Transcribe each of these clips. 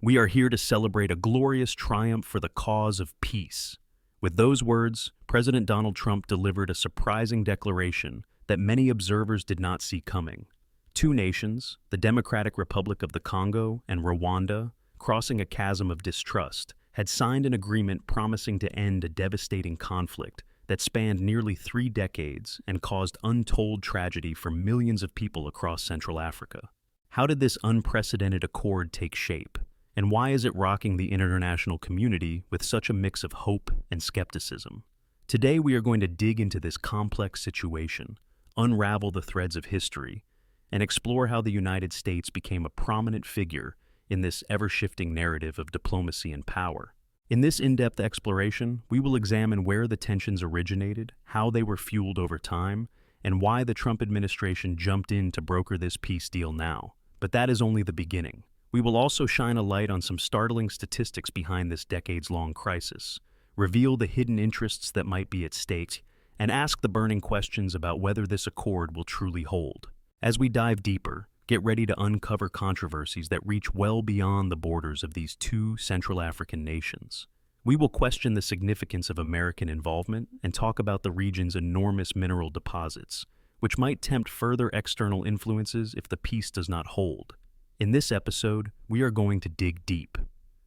We are here to celebrate a glorious triumph for the cause of peace. With those words, President Donald Trump delivered a surprising declaration that many observers did not see coming. Two nations, the Democratic Republic of the Congo and Rwanda, crossing a chasm of distrust, had signed an agreement promising to end a devastating conflict that spanned nearly 3 decades and caused untold tragedy for millions of people across Central Africa. How did this unprecedented accord take shape? And why is it rocking the international community with such a mix of hope and skepticism? Today we are going to dig into this complex situation, unravel the threads of history, and explore how the United States became a prominent figure in this ever-shifting narrative of diplomacy and power. In this in-depth exploration, we will examine where the tensions originated, how they were fueled over time, and why the Trump administration jumped in to broker this peace deal now. But that is only the beginning. We will also shine a light on some startling statistics behind this decades-long crisis, reveal the hidden interests that might be at stake, and ask the burning questions about whether this accord will truly hold. As we dive deeper, get ready to uncover controversies that reach well beyond the borders of these two Central African nations. We will question the significance of American involvement and talk about the region's enormous mineral deposits, which might tempt further external influences if the peace does not hold. In this episode, we are going to dig deep.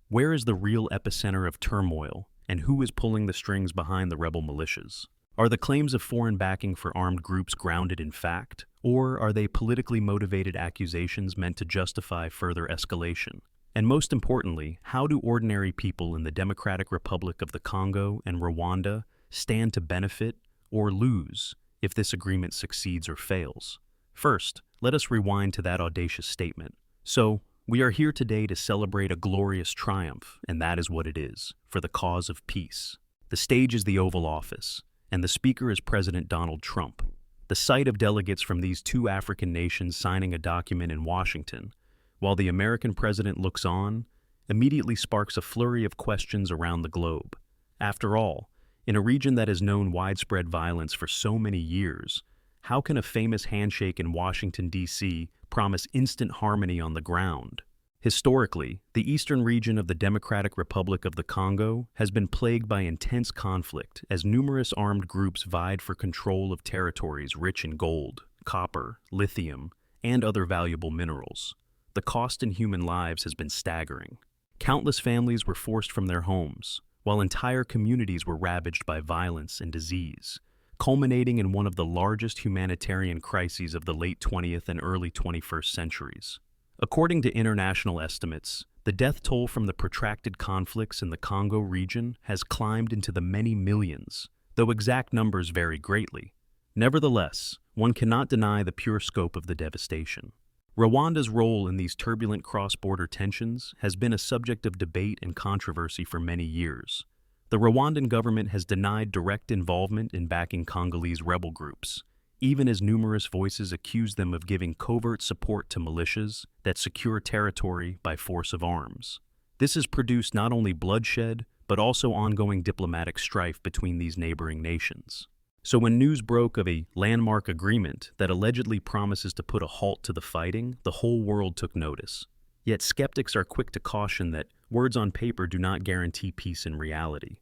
Where is the real epicenter of turmoil, and who is pulling the strings behind the rebel militias? Are the claims of foreign backing for armed groups grounded in fact, or are they politically motivated accusations meant to justify further escalation? And most importantly, how do ordinary people in the Democratic Republic of the Congo and Rwanda stand to benefit or lose if this agreement succeeds or fails? First, let us rewind to that audacious statement. So, we are here today to celebrate a glorious triumph, and that is what it is, for the cause of peace. The stage is the Oval Office, and the speaker is President Donald Trump. The sight of delegates from these two African nations signing a document in Washington, while the American president looks on, immediately sparks a flurry of questions around the globe. After all, in a region that has known widespread violence for so many years, how can a famous handshake in Washington, D.C. promise instant harmony on the ground? Historically, the eastern region of the Democratic Republic of the Congo has been plagued by intense conflict as numerous armed groups vied for control of territories rich in gold, copper, lithium, and other valuable minerals. The cost in human lives has been staggering. Countless families were forced from their homes, while entire communities were ravaged by violence and disease, culminating in one of the largest humanitarian crises of the late 20th and early 21st centuries. According to international estimates, the death toll from the protracted conflicts in the Congo region has climbed into the many millions, though exact numbers vary greatly. Nevertheless, one cannot deny the pure scope of the devastation. Rwanda's role in these turbulent cross-border tensions has been a subject of debate and controversy for many years. The Rwandan government has denied direct involvement in backing Congolese rebel groups, even as numerous voices accuse them of giving covert support to militias that secure territory by force of arms. This has produced not only bloodshed, but also ongoing diplomatic strife between these neighboring nations. So when news broke of a landmark agreement that allegedly promises to put a halt to the fighting, the whole world took notice. Yet skeptics are quick to caution that words on paper do not guarantee peace in reality.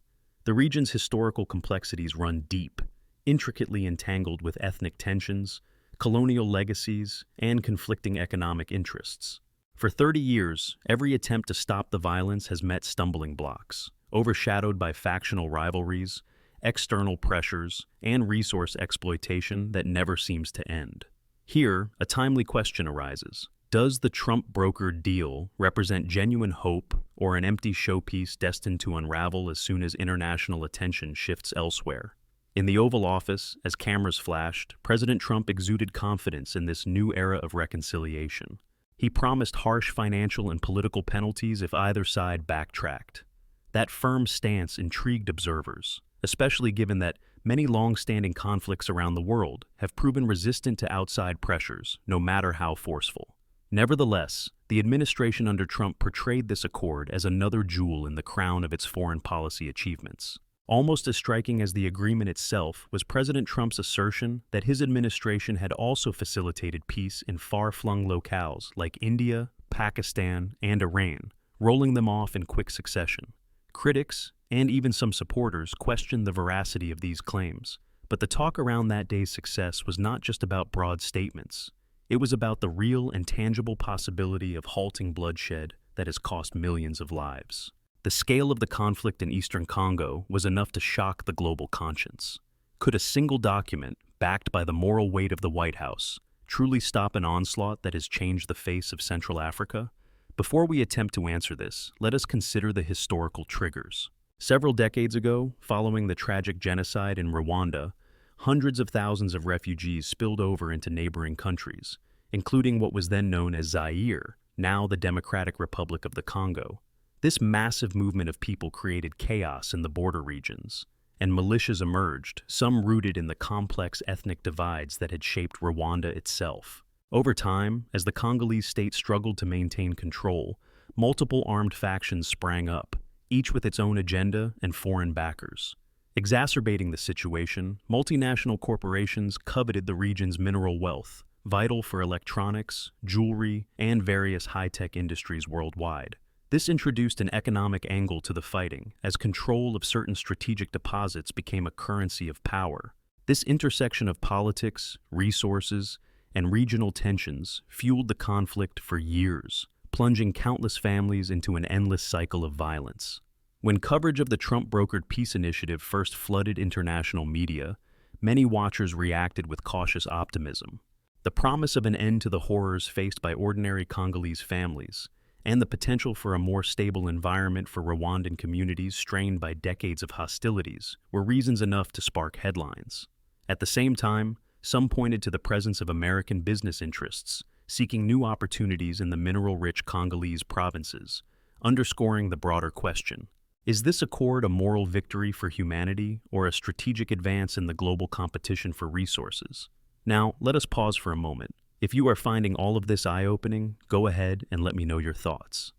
The region's historical complexities run deep, intricately entangled with ethnic tensions, colonial legacies, and conflicting economic interests. For 30 years, every attempt to stop the violence has met stumbling blocks, overshadowed by factional rivalries, external pressures, and resource exploitation that never seems to end. Here, a timely question arises. Does the Trump-brokered deal represent genuine hope or an empty showpiece destined to unravel as soon as international attention shifts elsewhere? In the Oval Office, as cameras flashed, President Trump exuded confidence in this new era of reconciliation. He promised harsh financial and political penalties if either side backtracked. That firm stance intrigued observers, especially given that many long-standing conflicts around the world have proven resistant to outside pressures, no matter how forceful. Nevertheless, the administration under Trump portrayed this accord as another jewel in the crown of its foreign policy achievements. Almost as striking as the agreement itself was President Trump's assertion that his administration had also facilitated peace in far-flung locales like India, Pakistan, and Iran, rolling them off in quick succession. Critics, and even some supporters, questioned the veracity of these claims. But the talk around that day's success was not just about broad statements. It was about the real and tangible possibility of halting bloodshed that has cost millions of lives. The scale of the conflict in eastern Congo was enough to shock the global conscience. Could a single document, backed by the moral weight of the White House, truly stop an onslaught that has changed the face of Central Africa? Before we attempt to answer this, let us consider the historical triggers. Several decades ago, following the tragic genocide in Rwanda, hundreds of thousands of refugees spilled over into neighboring countries, including what was then known as Zaire, now the Democratic Republic of the Congo. This massive movement of people created chaos in the border regions, and militias emerged, some rooted in the complex ethnic divides that had shaped Rwanda itself. Over time, as the Congolese state struggled to maintain control, multiple armed factions sprang up, each with its own agenda and foreign backers. Exacerbating the situation, multinational corporations coveted the region's mineral wealth, vital for electronics, jewelry, and various high-tech industries worldwide. This introduced an economic angle to the fighting, as control of certain strategic deposits became a currency of power. This intersection of politics, resources, and regional tensions fueled the conflict for years, plunging countless families into an endless cycle of violence. When coverage of the Trump-brokered peace initiative first flooded international media, many watchers reacted with cautious optimism. The promise of an end to the horrors faced by ordinary Congolese families, and the potential for a more stable environment for Rwandan communities strained by decades of hostilities, were reasons enough to spark headlines. At the same time, some pointed to the presence of American business interests, seeking new opportunities in the mineral-rich Congolese provinces, underscoring the broader question: is this accord a moral victory for humanity or a strategic advance in the global competition for resources? Now, let us pause for a moment. If you are finding all of this eye-opening, go ahead and let me know your thoughts.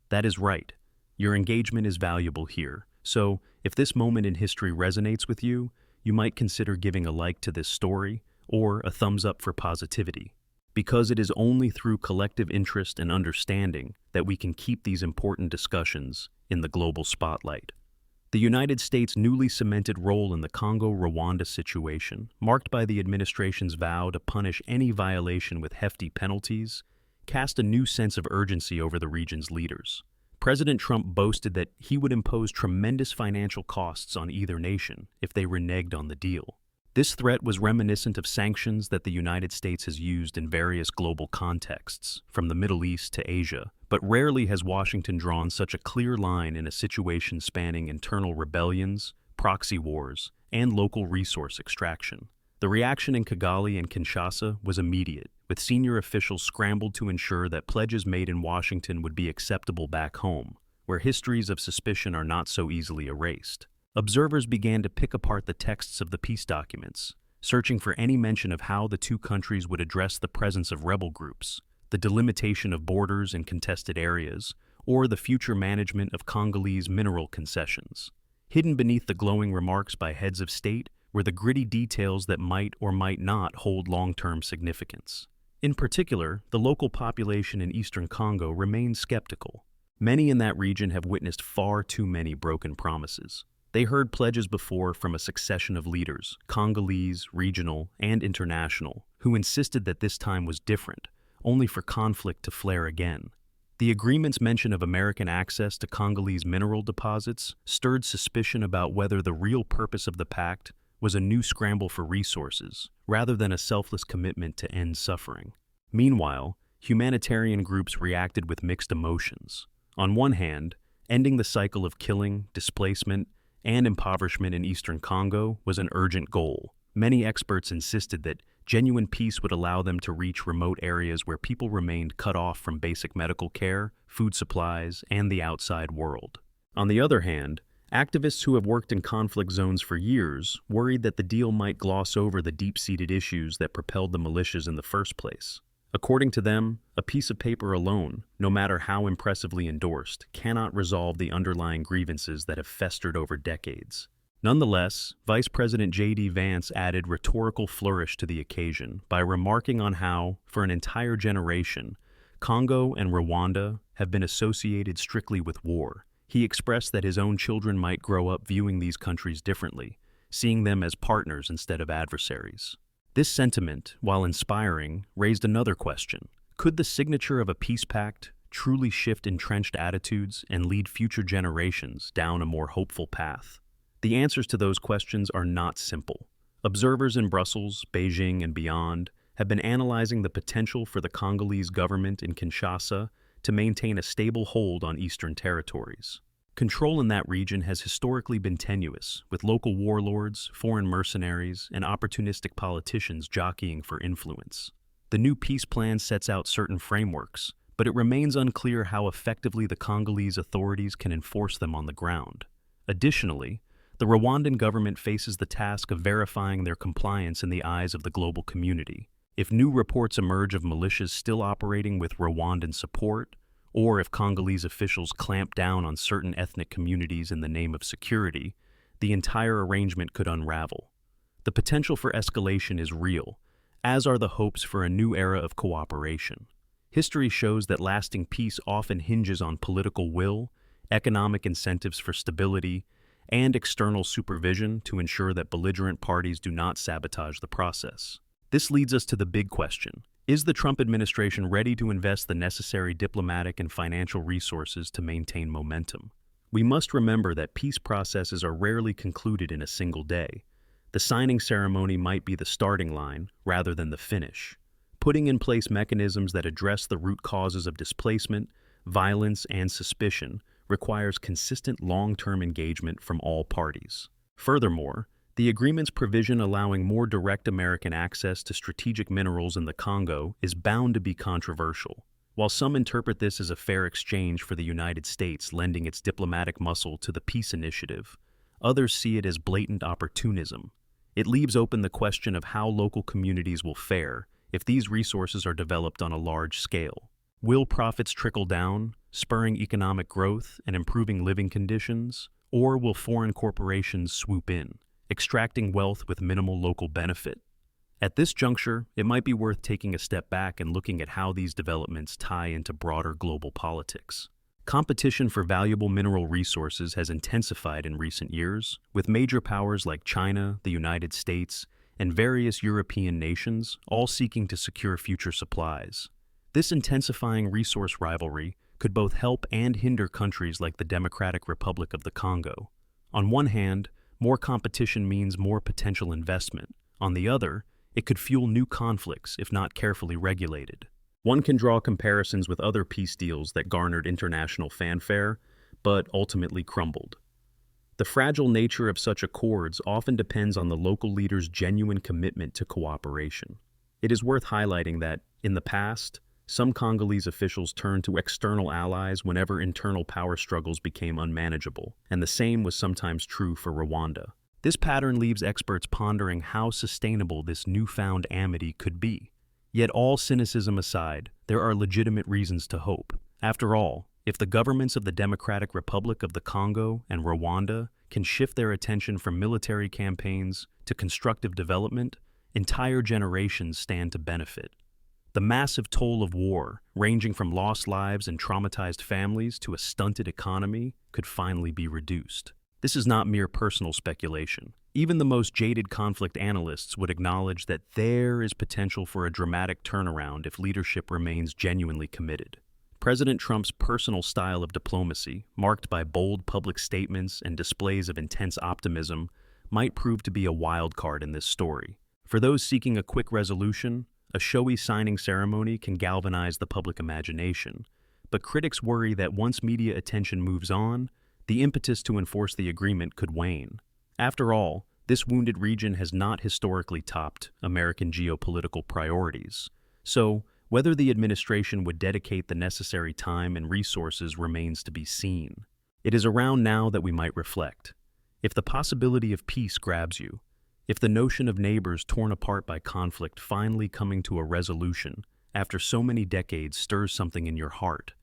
That is right. Your engagement is valuable here. So, if this moment in history resonates with you, you might consider giving a like to this story or a thumbs up for positivity. Because it is only through collective interest and understanding that we can keep these important discussions in the global spotlight. The United States' newly cemented role in the Congo-Rwanda situation, marked by the administration's vow to punish any violation with hefty penalties, cast a new sense of urgency over the region's leaders. President Trump boasted that he would impose tremendous financial costs on either nation if they reneged on the deal. This threat was reminiscent of sanctions that the United States has used in various global contexts, from the Middle East to Asia, but rarely has Washington drawn such a clear line in a situation spanning internal rebellions, proxy wars, and local resource extraction. The reaction in Kigali and Kinshasa was immediate, with senior officials scrambled to ensure that pledges made in Washington would be acceptable back home, where histories of suspicion are not so easily erased. Observers began to pick apart the texts of the peace documents, searching for any mention of how the two countries would address the presence of rebel groups, the delimitation of borders in contested areas, or the future management of Congolese mineral concessions. Hidden beneath the glowing remarks by heads of state were the gritty details that might or might not hold long-term significance. In particular, the local population in eastern Congo remained skeptical. Many in that region have witnessed far too many broken promises. They heard pledges before from a succession of leaders, Congolese, regional, and international, who insisted that this time was different, only for conflict to flare again. The agreement's mention of American access to Congolese mineral deposits stirred suspicion about whether the real purpose of the pact was a new scramble for resources, rather than a selfless commitment to end suffering. Meanwhile, humanitarian groups reacted with mixed emotions. On one hand, ending the cycle of killing, displacement, and impoverishment in eastern Congo was an urgent goal. Many experts insisted that genuine peace would allow them to reach remote areas where people remained cut off from basic medical care, food supplies, and the outside world. On the other hand, activists who have worked in conflict zones for years worried that the deal might gloss over the deep-seated issues that propelled the militias in the first place. According to them, a piece of paper alone, no matter how impressively endorsed, cannot resolve the underlying grievances that have festered over decades. Nonetheless, Vice President J.D. Vance added rhetorical flourish to the occasion by remarking on how, for an entire generation, Congo and Rwanda have been associated strictly with war. He expressed that his own children might grow up viewing these countries differently, seeing them as partners instead of adversaries. This sentiment, while inspiring, raised another question. Could the signature of a peace pact truly shift entrenched attitudes and lead future generations down a more hopeful path? The answers to those questions are not simple. Observers in Brussels, Beijing, and beyond have been analyzing the potential for the Congolese government in Kinshasa to maintain a stable hold on eastern territories. Control in that region has historically been tenuous, with local warlords, foreign mercenaries, and opportunistic politicians jockeying for influence. The new peace plan sets out certain frameworks, but it remains unclear how effectively the Congolese authorities can enforce them on the ground. Additionally, the Rwandan government faces the task of verifying their compliance in the eyes of the global community. If new reports emerge of militias still operating with Rwandan support, or if Congolese officials clamp down on certain ethnic communities in the name of security, the entire arrangement could unravel. The potential for escalation is real, as are the hopes for a new era of cooperation. History shows that lasting peace often hinges on political will, economic incentives for stability, and external supervision to ensure that belligerent parties do not sabotage the process. This leads us to the big question. Is the Trump administration ready to invest the necessary diplomatic and financial resources to maintain momentum? We must remember that peace processes are rarely concluded in a single day. The signing ceremony might be the starting line rather than the finish. Putting in place mechanisms that address the root causes of displacement, violence, and suspicion requires consistent long-term engagement from all parties. Furthermore, the agreement's provision allowing more direct American access to strategic minerals in the Congo is bound to be controversial. While some interpret this as a fair exchange for the United States lending its diplomatic muscle to the peace initiative, others see it as blatant opportunism. It leaves open the question of how local communities will fare if these resources are developed on a large scale. Will profits trickle down, spurring economic growth and improving living conditions, or will foreign corporations swoop in, extracting wealth with minimal local benefit? At this juncture, it might be worth taking a step back and looking at how these developments tie into broader global politics. Competition for valuable mineral resources has intensified in recent years, with major powers like China, the United States, and various European nations all seeking to secure future supplies. This intensifying resource rivalry could both help and hinder countries like the Democratic Republic of the Congo. On one hand, more competition means more potential investment. On the other, it could fuel new conflicts if not carefully regulated. One can draw comparisons with other peace deals that garnered international fanfare, but ultimately crumbled. The fragile nature of such accords often depends on the local leaders' genuine commitment to cooperation. It is worth highlighting that, in the past, some Congolese officials turned to external allies whenever internal power struggles became unmanageable, and the same was sometimes true for Rwanda. This pattern leaves experts pondering how sustainable this newfound amity could be. Yet all cynicism aside, there are legitimate reasons to hope. After all, if the governments of the Democratic Republic of the Congo and Rwanda can shift their attention from military campaigns to constructive development, entire generations stand to benefit. The massive toll of war, ranging from lost lives and traumatized families to a stunted economy, could finally be reduced. This is not mere personal speculation. Even the most jaded conflict analysts would acknowledge that there is potential for a dramatic turnaround if leadership remains genuinely committed. President Trump's personal style of diplomacy, marked by bold public statements and displays of intense optimism, might prove to be a wild card in this story. For those seeking a quick resolution, a showy signing ceremony can galvanize the public imagination, but critics worry that once media attention moves on, the impetus to enforce the agreement could wane. After all, this wounded region has not historically topped American geopolitical priorities, so whether the administration would dedicate the necessary time and resources remains to be seen. It is around now that we might reflect. If the possibility of peace grabs you, if the notion of neighbors torn apart by conflict finally coming to a resolution after so many decades stirs something in your heart,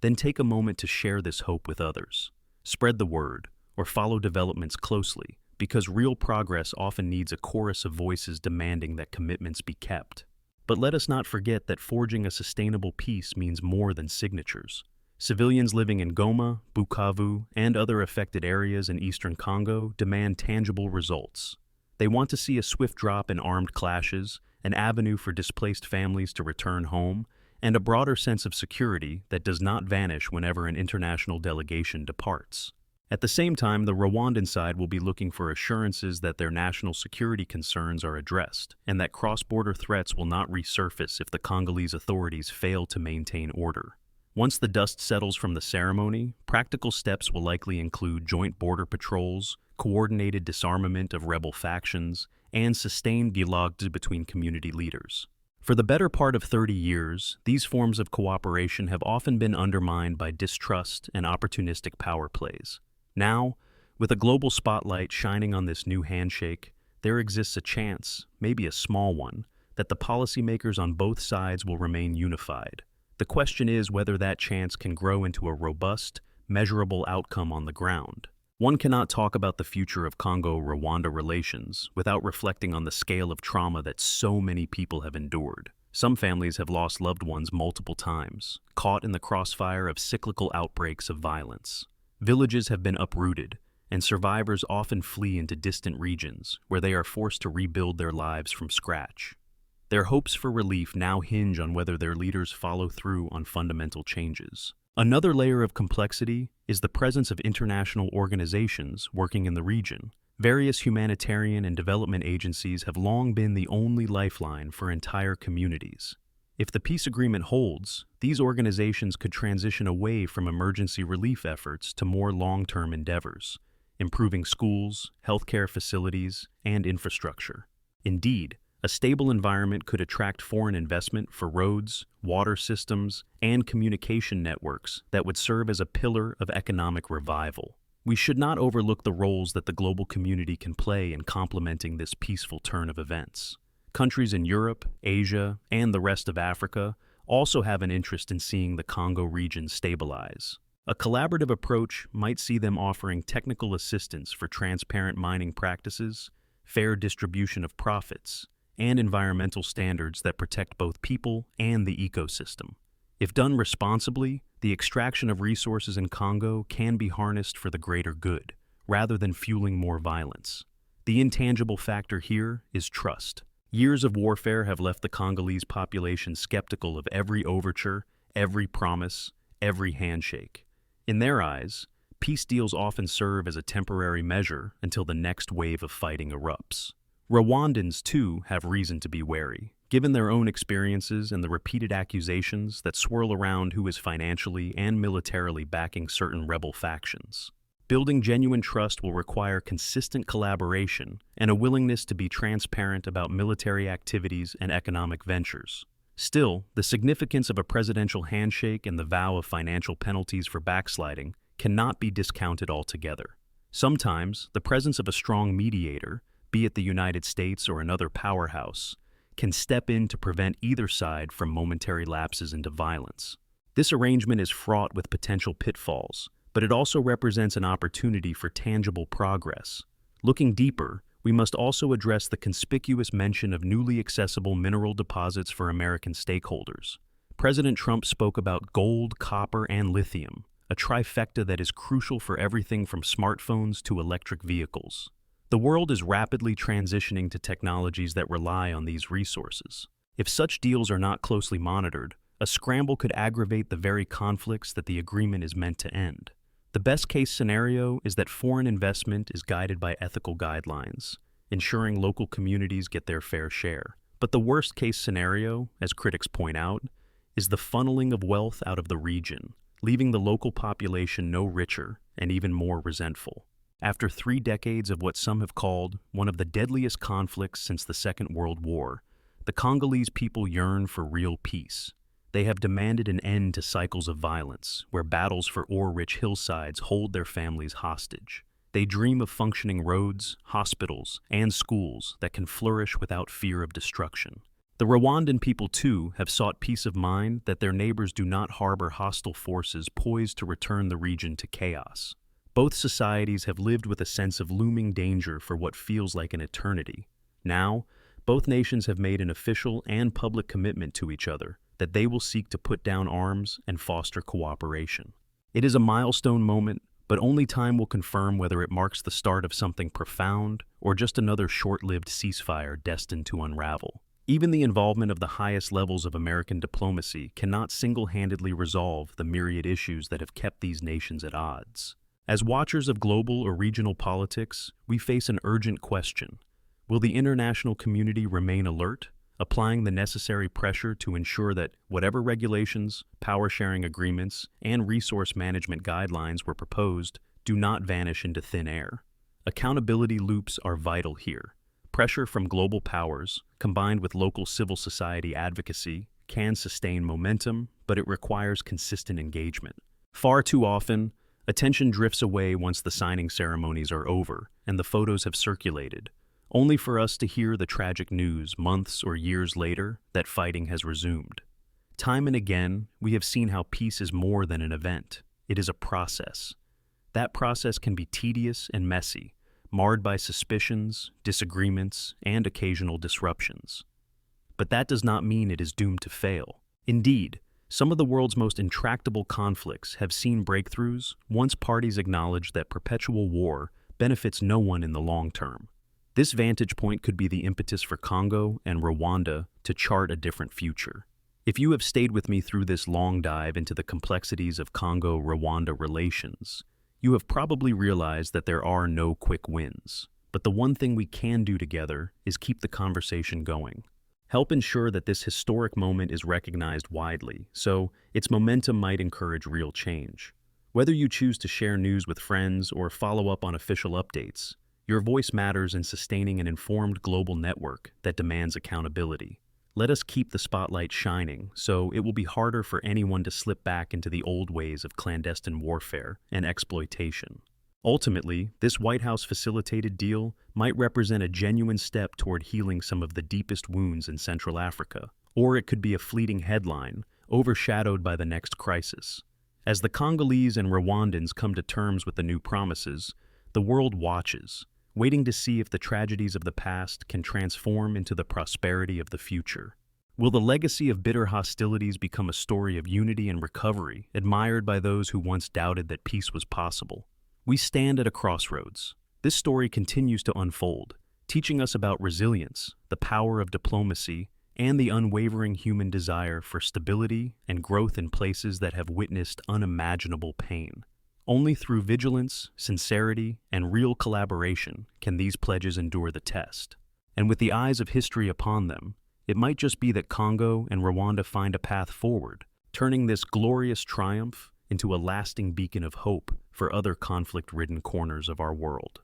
then take a moment to share this hope with others. Spread the word, or follow developments closely, because real progress often needs a chorus of voices demanding that commitments be kept. But let us not forget that forging a sustainable peace means more than signatures. Civilians living in Goma, Bukavu, and other affected areas in eastern Congo demand tangible results. They want to see a swift drop in armed clashes, an avenue for displaced families to return home, and a broader sense of security that does not vanish whenever an international delegation departs. At the same time, the Rwandan side will be looking for assurances that their national security concerns are addressed, and that cross-border threats will not resurface if the Congolese authorities fail to maintain order. Once the dust settles from the ceremony, practical steps will likely include joint border patrols, coordinated disarmament of rebel factions, and sustained dialogue between community leaders. For the better part of 30 years, these forms of cooperation have often been undermined by distrust and opportunistic power plays. Now, with a global spotlight shining on this new handshake, there exists a chance, maybe a small one, that the policymakers on both sides will remain unified. The question is whether that chance can grow into a robust, measurable outcome on the ground. One cannot talk about the future of Congo-Rwanda relations without reflecting on the scale of trauma that so many people have endured. Some families have lost loved ones multiple times, caught in the crossfire of cyclical outbreaks of violence. Villages have been uprooted, and survivors often flee into distant regions where they are forced to rebuild their lives from scratch. Their hopes for relief now hinge on whether their leaders follow through on fundamental changes. Another layer of complexity is the presence of international organizations working in the region. Various humanitarian and development agencies have long been the only lifeline for entire communities. If the peace agreement holds, these organizations could transition away from emergency relief efforts to more long-term endeavors, improving schools, healthcare facilities, and infrastructure. Indeed, a stable environment could attract foreign investment for roads, water systems, and communication networks that would serve as a pillar of economic revival. We should not overlook the roles that the global community can play in complementing this peaceful turn of events. Countries in Europe, Asia, and the rest of Africa also have an interest in seeing the Congo region stabilize. A collaborative approach might see them offering technical assistance for transparent mining practices, fair distribution of profits, and environmental standards that protect both people and the ecosystem. If done responsibly, the extraction of resources in Congo can be harnessed for the greater good, rather than fueling more violence. The intangible factor here is trust. Years of warfare have left the Congolese population skeptical of every overture, every promise, every handshake. In their eyes, peace deals often serve as a temporary measure until the next wave of fighting erupts. Rwandans, too, have reason to be wary, given their own experiences and the repeated accusations that swirl around who is financially and militarily backing certain rebel factions. Building genuine trust will require consistent collaboration and a willingness to be transparent about military activities and economic ventures. Still, the significance of a presidential handshake and the vow of financial penalties for backsliding cannot be discounted altogether. Sometimes, the presence of a strong mediator, be it the United States or another powerhouse, can step in to prevent either side from momentary lapses into violence. This arrangement is fraught with potential pitfalls, but it also represents an opportunity for tangible progress. Looking deeper, we must also address the conspicuous mention of newly accessible mineral deposits for American stakeholders. President Trump spoke about gold, copper, and lithium, a trifecta that is crucial for everything from smartphones to electric vehicles. The world is rapidly transitioning to technologies that rely on these resources. If such deals are not closely monitored, a scramble could aggravate the very conflicts that the agreement is meant to end. The best-case scenario is that foreign investment is guided by ethical guidelines, ensuring local communities get their fair share. But the worst-case scenario, as critics point out, is the funneling of wealth out of the region, leaving the local population no richer and even more resentful. After 3 decades of what some have called one of the deadliest conflicts since the Second World War, the Congolese people yearn for real peace. They have demanded an end to cycles of violence, where battles for ore-rich hillsides hold their families hostage. They dream of functioning roads, hospitals, and schools that can flourish without fear of destruction. The Rwandan people, too, have sought peace of mind that their neighbors do not harbor hostile forces poised to return the region to chaos. Both societies have lived with a sense of looming danger for what feels like an eternity. Now, Both nations have made an official and public commitment to each other that they will seek to put down arms and foster cooperation. It is a milestone moment, but only time will confirm whether it marks the start of something profound or just another short-lived ceasefire destined to unravel. Even the involvement of the highest levels of American diplomacy cannot single-handedly resolve the myriad issues that have kept these nations at odds. As watchers of global or regional politics, we face an urgent question. Will the international community remain alert, applying the necessary pressure to ensure that whatever regulations, power-sharing agreements, and resource management guidelines were proposed do not vanish into thin air? Accountability loops are vital here. Pressure from global powers, combined with local civil society advocacy, can sustain momentum, but it requires consistent engagement. Far too often, attention drifts away once the signing ceremonies are over and the photos have circulated, only for us to hear the tragic news months or years later that fighting has resumed. Time and again, we have seen how peace is more than an event. It is a process. That process can be tedious and messy, marred by suspicions, disagreements, and occasional disruptions. But that does not mean it is doomed to fail. Indeed, some of the world's most intractable conflicts have seen breakthroughs once parties acknowledge that perpetual war benefits no one in the long term. This vantage point could be the impetus for Congo and Rwanda to chart a different future. If you have stayed with me through this long dive into the complexities of Congo-Rwanda relations, you have probably realized that there are no quick wins. But the one thing we can do together is keep the conversation going. Help ensure that this historic moment is recognized widely, so its momentum might encourage real change. Whether you choose to share news with friends or follow up on official updates, your voice matters in sustaining an informed global network that demands accountability. Let us keep the spotlight shining, so it will be harder for anyone to slip back into the old ways of clandestine warfare and exploitation. Ultimately, this White House-facilitated deal might represent a genuine step toward healing some of the deepest wounds in Central Africa, or it could be a fleeting headline, overshadowed by the next crisis. As the Congolese and Rwandans come to terms with the new promises, the world watches, waiting to see if the tragedies of the past can transform into the prosperity of the future. Will the legacy of bitter hostilities become a story of unity and recovery, admired by those who once doubted that peace was possible? We stand at a crossroads. This story continues to unfold, teaching us about resilience, the power of diplomacy, and the unwavering human desire for stability and growth in places that have witnessed unimaginable pain. Only through vigilance, sincerity, and real collaboration can these pledges endure the test. And with the eyes of history upon them, it might just be that Congo and Rwanda find a path forward, turning this glorious triumph into a lasting beacon of hope for other conflict-ridden corners of our world.